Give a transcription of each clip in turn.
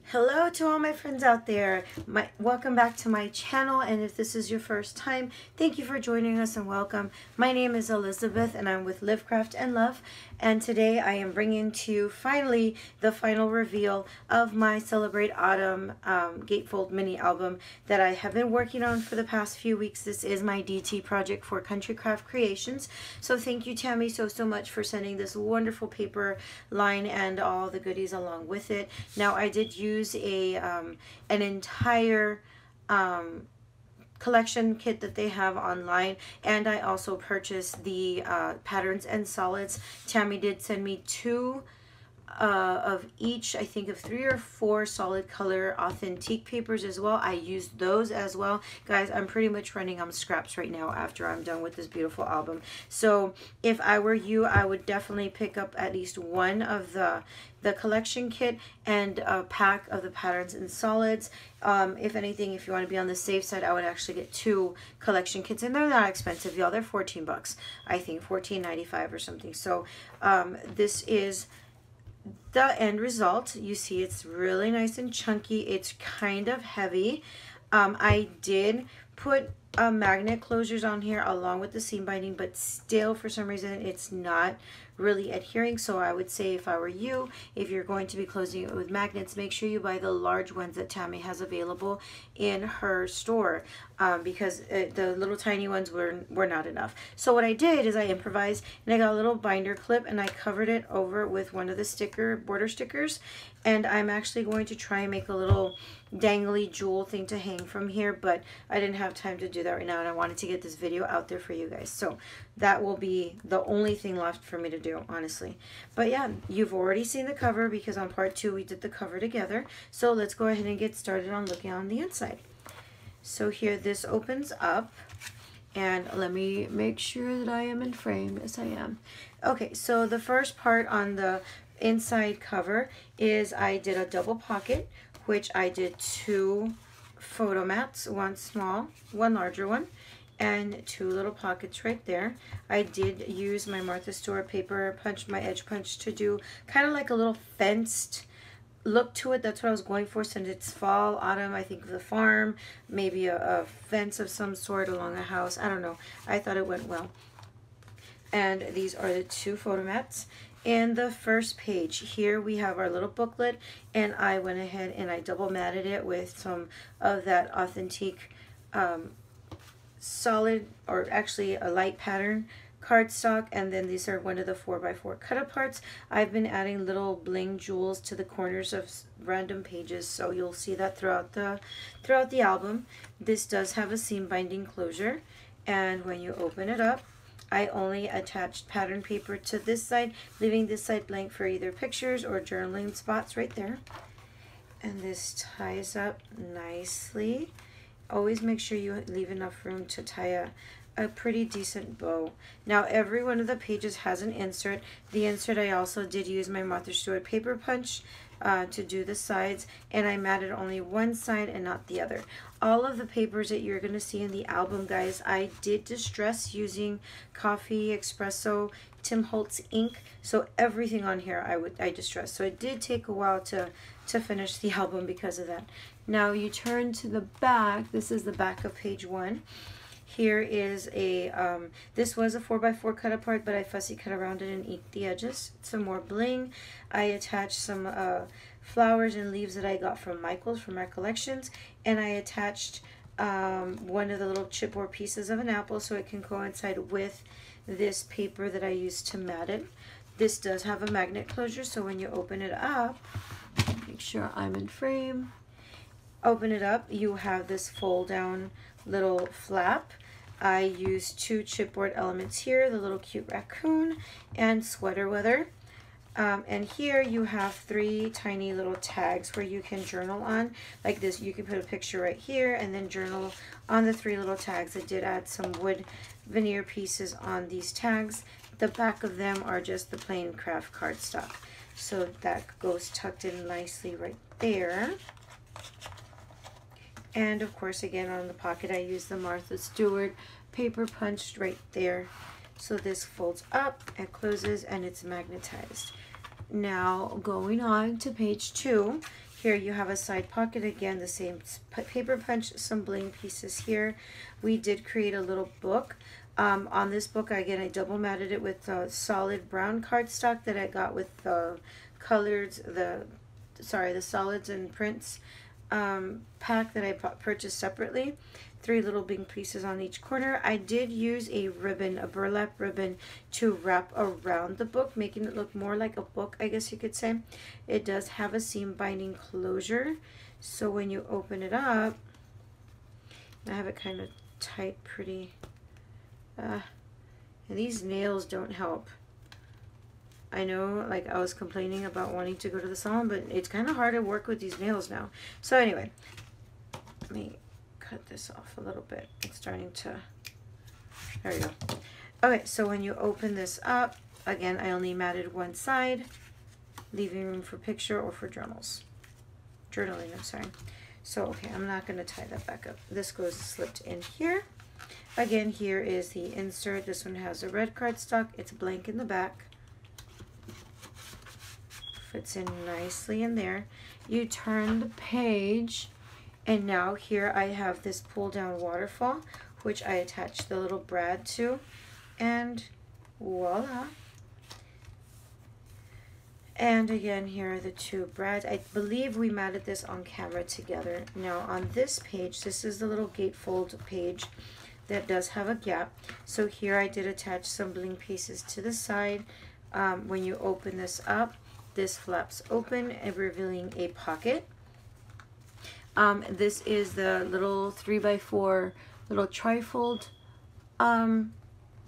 Hello to all my friends out there. Welcome back to my channel, and if this is your first time, thank you for joining us and welcome. My name is Elizabeth and I'm with Live, Craft, and Love, and today I am bringing to you finally the final reveal of my Celebrate Autumn Gatefold mini album that I have been working on for the past few weeks. This is my DT project for Country Craft Creations, so thank you, Tammy, so much for sending this wonderful paper line and all the goodies along with it. Now, I did use an entire collection kit that they have online, and I also purchased the patterns and solids. Tammy did send me two of each, I think of 3 or 4 solid color authentic papers as well. I used those as well. Guys, I'm pretty much running on scraps right now after I'm done with this beautiful album. So if I were you, I would definitely pick up at least one of the collection kit and a pack of the patterns and solids. If anything, if you want to be on the safe side, I would actually get 2 collection kits, and they're not expensive, y'all. They're 14 bucks, I think, $14.95 or something. So this is the end result. You see it's really nice and chunky. It's kind of heavy. I did put magnet closures on here along with the seam binding, but still for some reason it's not really adhering. So I would say, if I were you, if you're going to be closing it with magnets, make sure you buy the large ones that Tammy has available in her store, because the little tiny ones were not enough. So what I did is I improvised, and I got a little binder clip and I covered it over with one of the border stickers, and I'm actually going to try and make a little dangly jewel thing to hang from here, but I didn't have time to do that right now, and I wanted to get this video out there for you guys. So that will be the only thing left for me to do, honestly. But yeah, you've already seen the cover because on part 2 we did the cover together. So let's go ahead and get started on looking on the inside. So here this opens up, and let me make sure that I am in frame. Yes, I am. Okay, so the first part on the inside cover is I did a double pocket, which I did 2 photo mats, one small, one larger one, and 2 little pockets right there. I did use my Martha Stewart paper punch, my edge punch, to do kind of like a little fenced look to it. That's what I was going for, since it's fall, autumn, I think of the farm, maybe a fence of some sort along a house. I don't know. I thought it went well. And these are the 2 photo mats. In the first page here we have our little booklet, and I went ahead and I double matted it with some of that authentic solid, or actually a light pattern cardstock, and then these are one of the 4x4 cut aparts. I've been adding little bling jewels to the corners of random pages, so you'll see that throughout the album. This does have a seam binding closure, and when you open it up, I only attached pattern paper to this side, leaving this side blank for either pictures or journaling spots right there. And this ties up nicely. Always make sure you leave enough room to tie a pretty decent bow. Now, every one of the pages has an insert. The insert, I also did use my Martha Stewart paper punch to do the sides, and I matted only one side and not the other. All of the papers that you're going to see in the album, guys, I did distress using coffee, espresso, Tim Holtz ink. So everything on here I distressed. So it did take a while to finish the album because of that. Now you turn to the back. This is the back of page 1. Here is a, this was a 4x4 cut apart, but I fussy cut around it and inked the edges. Some more bling. I attached some flowers and leaves that I got from Michael's from our collections, and I attached one of the little chipboard pieces of an apple so it can coincide with this paper that I used to mat it. This does have a magnet closure, so when you open it up, make sure I'm in frame. Open it up, you have this fold down little flap. I used 2 chipboard elements here, the little cute raccoon and sweater weather. And here you have 3 tiny little tags where you can journal on. Like this, you can put a picture right here and then journal on the 3 little tags. I did add some wood veneer pieces on these tags. The back of them are just the plain craft cardstock. So that goes tucked in nicely right there. And of course, again, on the pocket, I used the Martha Stewart paper punched right there. So this folds up and closes, and it's magnetized. Now, going on to page 2, Here you have a side pocket, again the same paper punch, some bling pieces here. We did create a little book. On this book, again, I double matted it with solid brown cardstock that I got with the the solids and prints pack that I purchased separately. 3 little bling pieces on each corner. I did use a ribbon, a burlap ribbon, to wrap around the book, making it look more like a book, I guess you could say. It does have a seam binding closure, so when you open it up, I have it kind of tight, pretty, and these nails don't help. I know, like, I was complaining about wanting to go to the salon, but it's kind of hard to work with these nails now. So anyway, let me cut this off a little bit. It's starting to, there we go. Okay, so when you open this up, again, I only matted one side, leaving room for picture or for journals. Journaling, I'm sorry. So, okay, I'm not going to tie that back up. This goes slipped in here. Again, here is the insert. This one has a red cardstock. It's blank in the back. Fits in nicely in there. You turn the page, and now here I have this pull down waterfall, which I attached the little brad to, and voila. And again, here are the 2 brads. I believe we matted this on camera together. Now on this page, this is the little gatefold page that does have a gap. So here I did attach some bling pieces to the side. When you open this up, this flaps open and revealing a pocket. This is the little 3x4 little trifold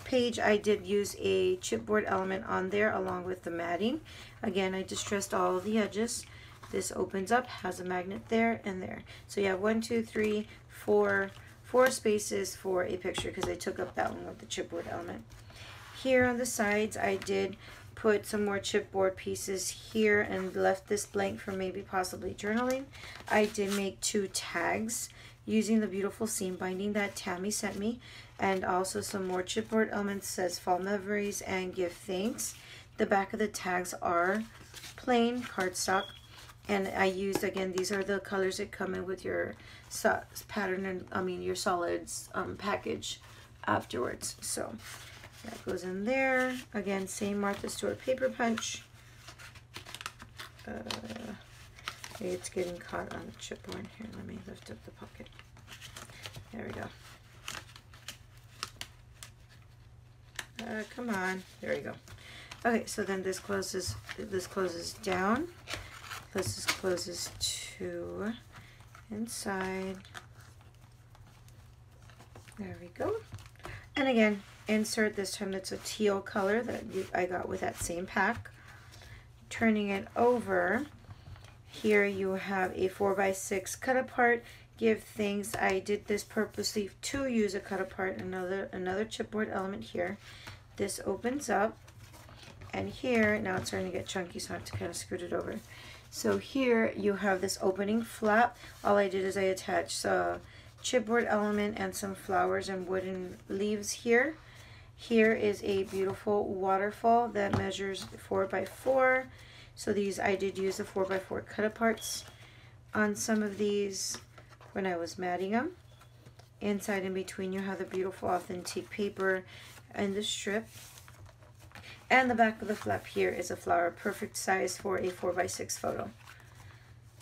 page. I did use a chipboard element on there along with the matting. Again, I distressed all of the edges. This opens up, has a magnet there and there. So you have 1, 2, 3, 4 spaces for a picture because I took up that one with the chipboard element. Here on the sides, I did put some more chipboard pieces here and left this blank for maybe possibly journaling. I did make 2 tags using the beautiful seam binding that Tammy sent me, and also some more chipboard elements. Says fall memories and give thanks. The back of the tags are plain cardstock, and I used, again, these are the colors that come in with your pattern and your solids package afterwards. So that goes in there. Again, same Martha Stewart paper punch. It's getting caught on the chipboard here. Let me lift up the pocket. There we go. Come on. There we go. Okay, so then this closes down. This closes to inside. There we go. And again, insert this time that's a teal color that I got with that same pack. Turning it over, here you have a 4x6 cut apart. Give things. I did this purposely to use a cut apart. Another chipboard element here. This opens up, and here now it's starting to get chunky, so I have to kind of scoot it over. So here you have this opening flap. All I did is I attached a chipboard element and some flowers and wooden leaves here. Here is a beautiful waterfall that measures 4x4. So these, I did use the 4x4 cut aparts on some of these when I was matting them. Inside in between you have the beautiful authentic paper and the strip. And the back of the flap here is a flower, perfect size for a 4x6 photo.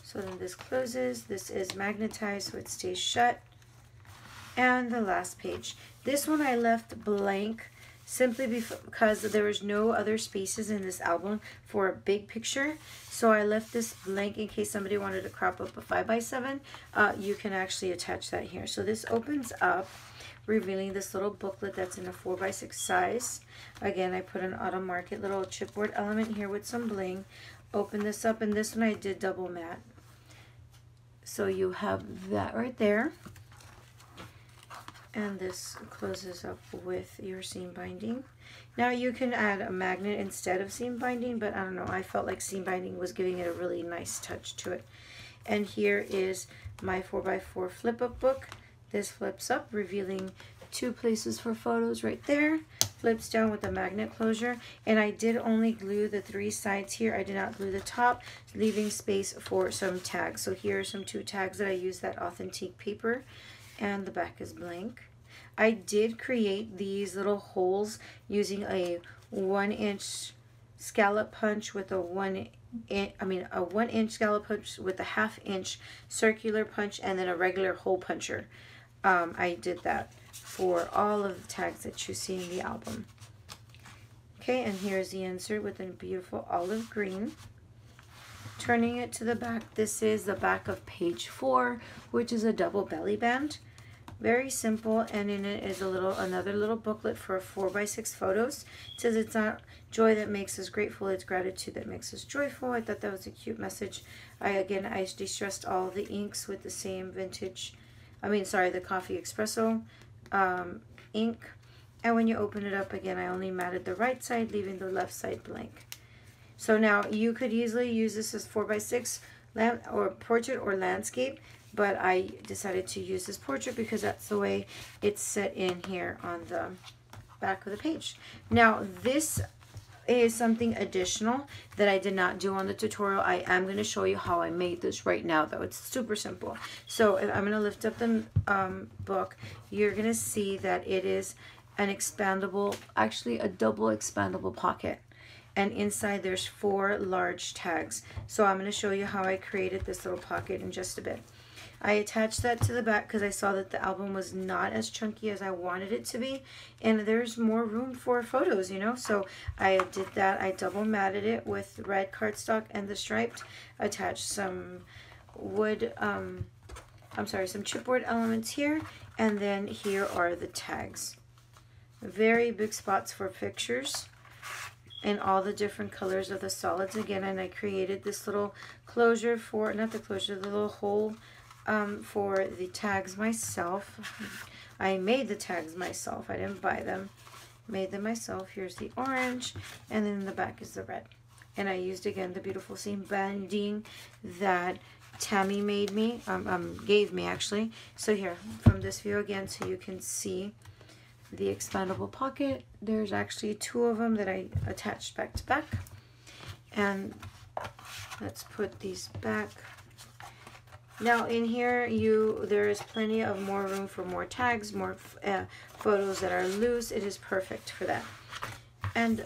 So then this closes. This is magnetized so it stays shut. And the last page. This one I left blank simply because there was no other spaces in this album for a big picture. So I left this blank in case somebody wanted to crop up a 5x7. You can actually attach that here. So this opens up, revealing this little booklet that's in a 4x6 size. Again, I put an autumn market little chipboard element here with some bling. Open this up, and this one I did double matte. So you have that right there. And this closes up with your seam binding. Now you can add a magnet instead of seam binding, but I don't know, I felt like seam binding was giving it a really nice touch to it. And here is my 4x4 flip up book. This flips up, revealing 2 places for photos right there. flips down with a magnet closure, and I did only glue the 3 sides here. I did not glue the top, leaving space for some tags. So here are some 2 tags that I used that authentic paper, and the back is blank. I did create these little holes using a 1-inch scallop punch with a 1-inch scallop punch with a 1/2-inch circular punch, and then a regular hole puncher. I did that for all of the tags that you see in the album. Okay, and here's the insert with a beautiful olive green. Turning it to the back, this is the back of page 4, which is a double belly band. Very simple, and in it is another little booklet for 4x6 photos. It says it's not joy that makes us grateful, it's gratitude that makes us joyful. I thought that was a cute message. I distressed all the inks with the same the coffee espresso ink. And when you open it up again, I only matted the right side, leaving the left side blank. So now you could easily use this as 4x6 or portrait or landscape, but I decided to use this portrait because that's the way it's set in here on the back of the page. Now this is something additional that I did not do on the tutorial. I am going to show you how I made this right now, though. It's super simple. So if I'm going to lift up the book, you're going to see that it is an expandable, actually a double expandable pocket. And inside there's 4 large tags. So I'm going to show you how I created this little pocket in just a bit. I attached that to the back because I saw that the album was not as chunky as I wanted it to be, and there's more room for photos, you know. So I did that. I double matted it with red cardstock and the striped, attached some some chipboard elements here, and then here are the tags. Very big spots for pictures in all the different colors of the solids again, and I created this little closure for, not the closure, the little hole for the tags myself. I made the tags myself. I didn't buy them. Made them myself. Here's the orange, and then in the back is the red. And I used again the beautiful seam banding that Tammy gave me actually. So here, from this view again, so you can see the expandable pocket. There's actually 2 of them that I attached back to back. And let's put these back. Now in here, there is plenty of more room for more tags, more photos that are loose. It is perfect for that. And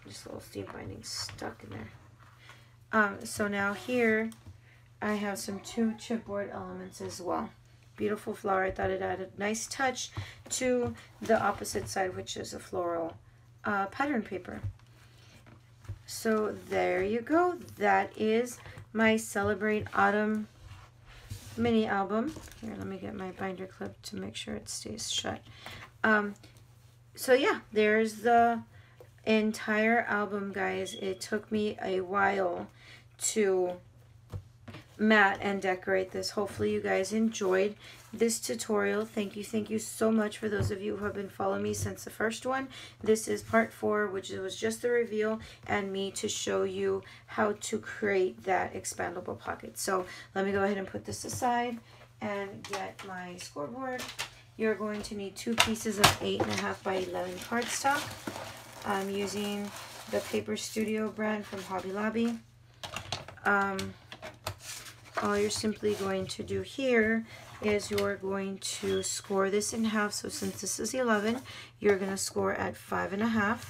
this little seam binding stuck in there. So now here, I have some 2 chipboard elements as well. Beautiful flower. I thought it added a nice touch to the opposite side, which is a floral pattern paper. So there you go. That is my Celebrate Autumn mini album. Here, let me get my binder clip to make sure it stays shut. So yeah, there's the entire album, guys. It took me a while to mat and decorate this. Hopefully you guys enjoyed this tutorial. Thank you so much for those of you who have been following me since the first one. This is part 4, which was just the reveal and me to show you how to create that expandable pocket. So let me go ahead and put this aside and get my scoreboard. You're going to need 2 pieces of 8.5 by 11 cardstock. I'm using the Paper Studio brand from Hobby Lobby. All you're simply going to do here is you're going to score this in half. So since this is 11, you're going to score at 5.5.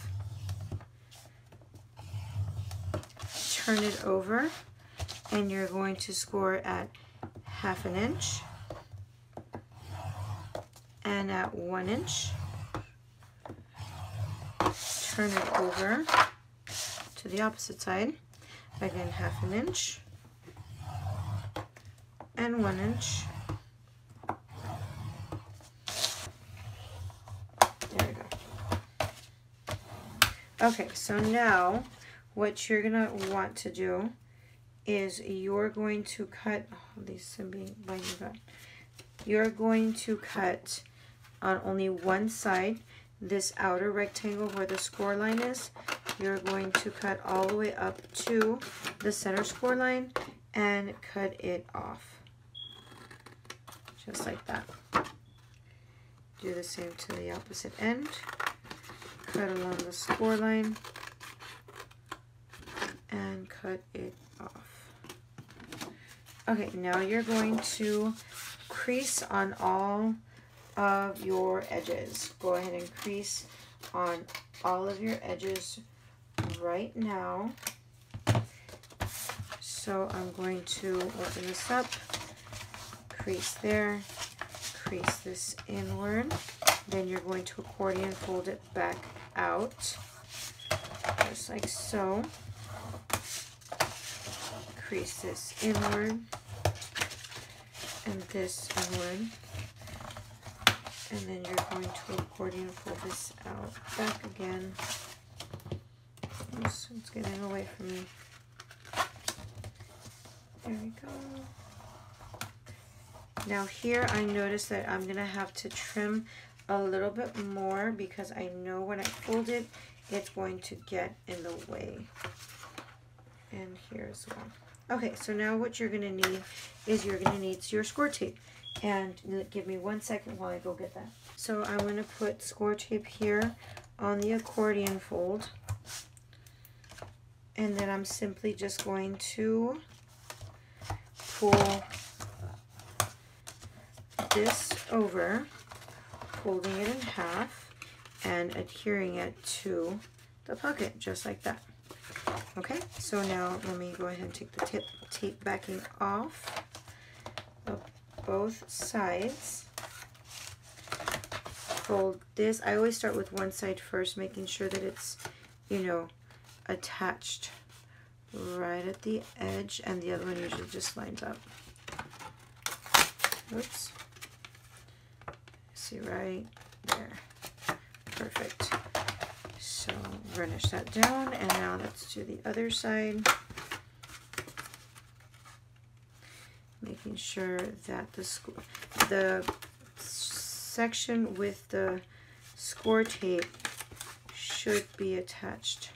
Turn it over, and you're going to score at 1/2 inch and at 1 inch. Turn it over to the opposite side. Again, 1/2 inch and 1 inch. There we go. Okay, so now what you're gonna want to do is you're going to cut, you're going to cut on only one side, this outer rectangle where the score line is. You're going to cut all the way up to the center score line and cut it off. Just like that. Do the same to the opposite end. cut along the score line and cut it off. Okay, now you're going to crease on all of your edges. Go ahead and crease on all of your edges right now. So I'm going to open this up, crease there, crease this inward. Then you're going to accordion fold it back out, just like so. Crease this inward and this inward. And then you're going to accordion fold this out back again. Oops, it's getting away from me. There we go. Now here I notice that I'm going to have to trim a little bit more because I know when I fold it, it's going to get in the way. And here as well. Okay, so now what you're going to need is you're going to need your score tape. And give me 1 second while I go get that. So I'm going to put score tape here on the accordion fold. And then I'm simply just going to pull this over, folding it in half, and adhering it to the pocket, just like that. Okay, so now let me go ahead and take the tape backing off of both sides. Fold this. I always start with one side first, making sure that it's, you know, attached right at the edge, and the other one usually just lines up. Oops. See right there. Perfect. So burnish that down, and now let's do the other side. Making sure that the section with the score tape should be attached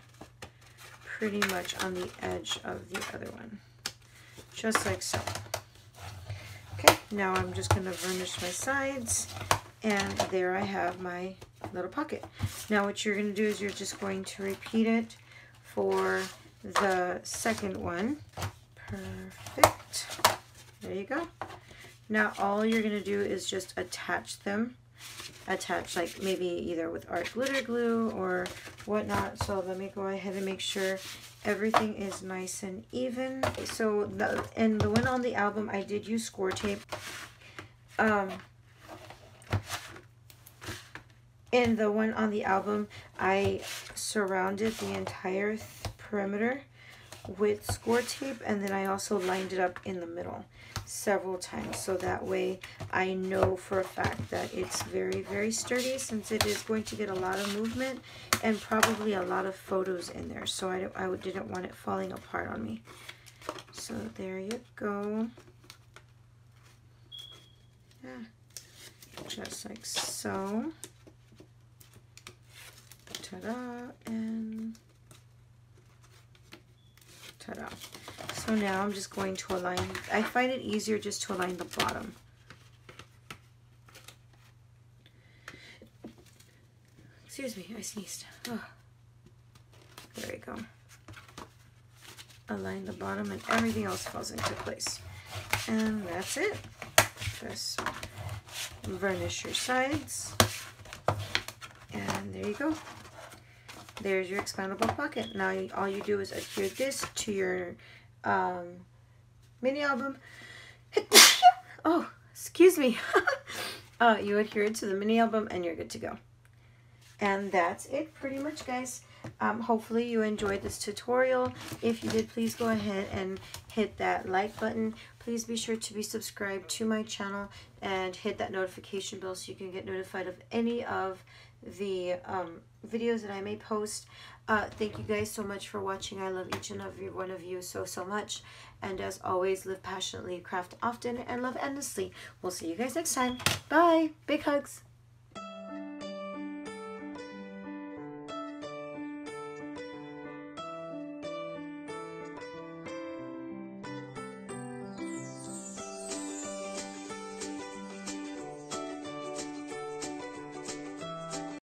pretty much on the edge of the other one, just like so. Okay, now I'm just going to varnish my sides, and there I have my little pocket. Now what you're going to do is you're just going to repeat it for the second one. Perfect. There you go. Now all you're going to do is just attach them. Attach, like maybe either with art glitter glue or whatnot. So let me go ahead and make sure everything is nice and even. So in the one on the album, I did use score tape. In the one on the album, I surrounded the entire perimeter with score tape, and then I also lined it up in the middle several times, so that way I know for a fact that it's very, very sturdy, since it is going to get a lot of movement and probably a lot of photos in there, so I didn't want it falling apart on me. So there you go. Yeah, just like so. Ta-da, and ta-da. So now I'm just going to align. I find it easier just to align the bottom. Excuse me, I sneezed. Oh. There we go. Align the bottom and everything else falls into place. And that's it. Just varnish your sides. And there you go. There's your expandable pocket. Now all you do is adhere this to your mini album. Oh, excuse me. You adhere it to the mini album and you're good to go. And that's it pretty much, guys. Hopefully you enjoyed this tutorial. If you did, please go ahead and hit that like button. Please be sure to be subscribed to my channel and hit that notification bell so you can get notified of any of the videos that I may post. Thank you guys so much for watching. I love each and every one of you so much, and as always, live passionately, craft often, and love endlessly. We'll see you guys next time. Bye. Big hugs.